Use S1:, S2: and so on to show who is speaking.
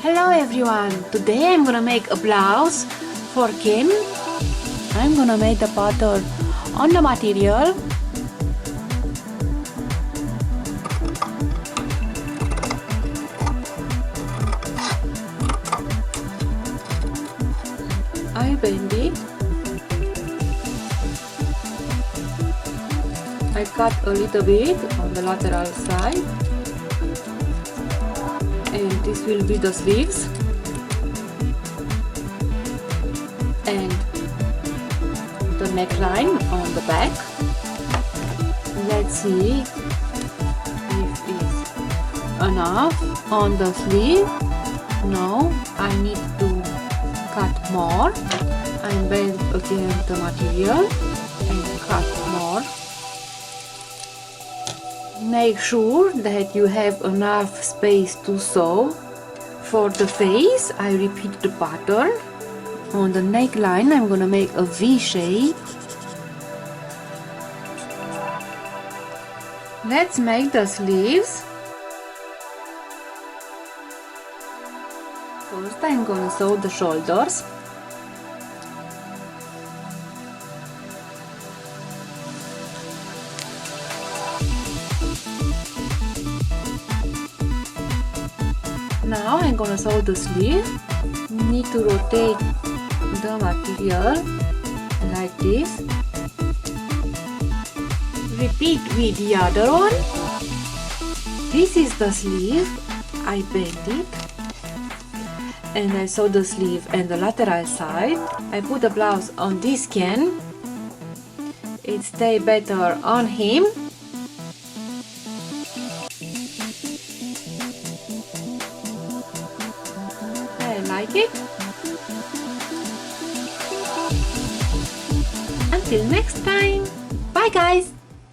S1: Hello everyone, today I'm gonna make a blouse for Kim. I'm gonna make the pattern on the material. I bend it. I cut a little bit on the lateral side. And this will be the sleeves. And the neckline on the back. Let's see if it's enough on the sleeve. No, I need to cut more. I bend again the material and cut more. Make sure that you have enough space to sew. For the face, I repeat the pattern. On the neckline, I'm gonna make a V shape. Let's make the sleeves. First, I'm gonna sew the shoulders. Now I'm gonna sew the sleeve. Need to rotate the material like this. Repeat with the other one. This is the sleeve. I bend it and I sew the sleeve and the lateral side. I put the blouse on this can. It stays better on him. I like it. Until next time. Bye guys.